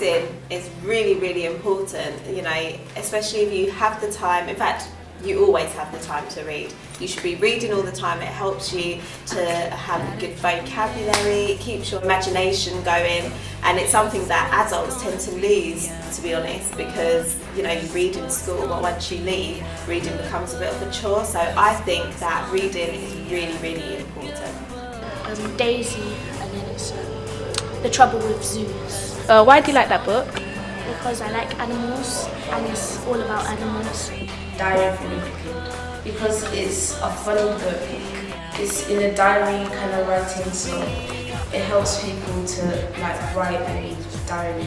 reading is really, really important, you know, especially if you have the time. In fact, you always have the time to read. You should be reading all the time. It helps you to have a good vocabulary, it keeps your imagination going, and it's something that adults tend to lose, to be honest, because, you know, you read in school, but once you leave, reading becomes a bit of a chore. So I think that reading is really, really important. Daisy, and then it's The Trouble with Zoos. Why do you like that book? Because I like animals, and it's all about animals. Diary of a Wimpy Kid, because it's a funny book. It's in a diary kind of writing, so it helps people to like write a diary.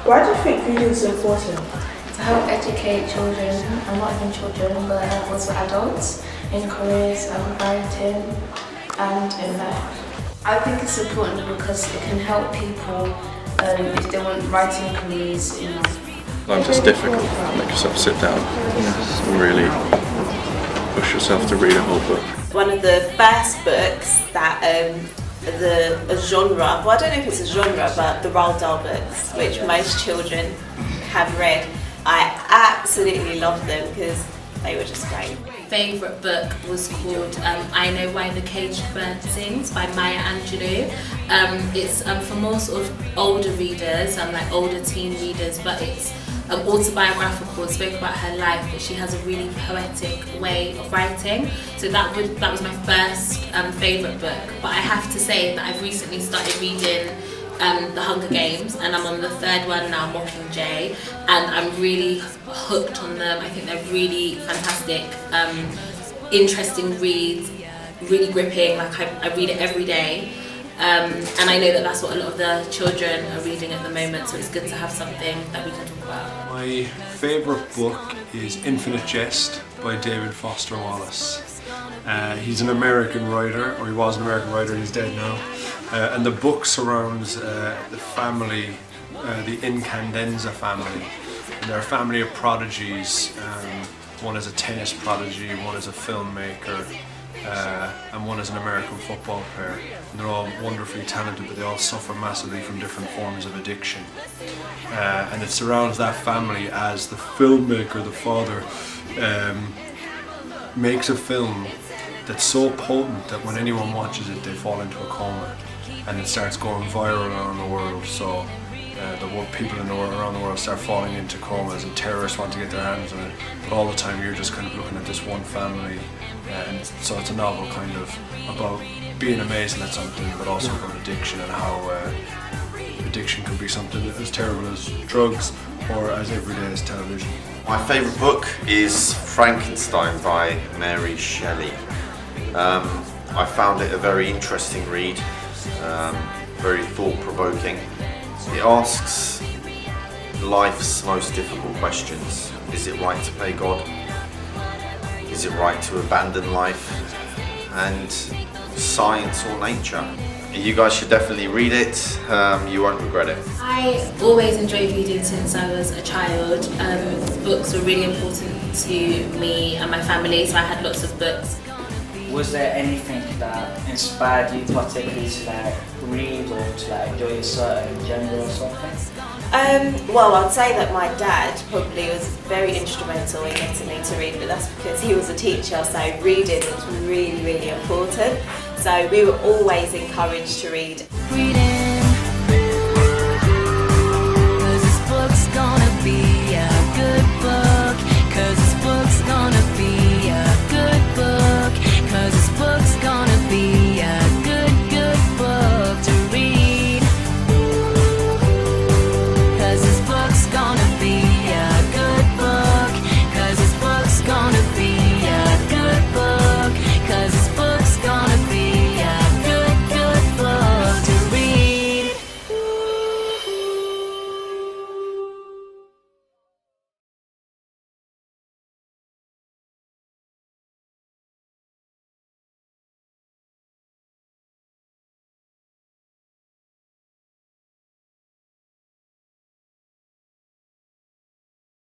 Why do you think reading is important? To help educate children, and not even children, but also adults in careers and writing and in life. I think it's important because it can help people if they want writing careers in life. Sometimes it's difficult. Make yourself sit down and really push yourself to read a whole book. One of the first books that a genre, well, I don't know if it's a genre, but the Roald Dahl books, which most children have read. I absolutely loved them because they were just great. Favourite book was called I Know Why the Caged Bird Sings by Maya Angelou. It's for more sort of older readers, like older teen readers, but it's autobiographical. It spoke about her life, but she has a really poetic way of writing. So that was my first favourite book. But I have to say that I've recently started reading The Hunger Games, and I'm on the third one now, Mockingjay, and I'm really hooked on them. I think they're really fantastic, interesting reads, really gripping. Like I read it every day, and I know that that's what a lot of the children are reading at the moment, so it's good to have something that we can talk about. My favourite book is Infinite Jest by David Foster Wallace. He's an American writer, or he was an American writer, he's dead now. And the book surrounds the family, the Incandenza family. And they're a family of prodigies. One is a tennis prodigy, one is a filmmaker, and one is an American football player. And they're all wonderfully talented, but they all suffer massively from different forms of addiction. And it surrounds that family as the filmmaker, the father, makes a film that's so potent that when anyone watches it, they fall into a coma, and it starts going viral around the world. So people around the world start falling into comas, and terrorists want to get their hands on it. But all the time, you're just kind of looking at this one family, and so it's a novel kind of about being amazing at something, but also about addiction and how addiction can be something as terrible as drugs or as everyday as television. My favourite book is Frankenstein by Mary Shelley. I found it a very interesting read, very thought-provoking. It asks life's most difficult questions. Is it right to play God? Is it right to abandon life? And science or nature? You guys should definitely read it, you won't regret it. I always enjoyed reading since I was a child. Books were really important to me and my family, so I had lots of books. Was there anything that inspired you particularly to like read or to like enjoy a certain genre or something? Well, I'd say that my dad probably was very instrumental in getting me to read, but that's because he was a teacher, so reading was really, really important. So we were always encouraged to read.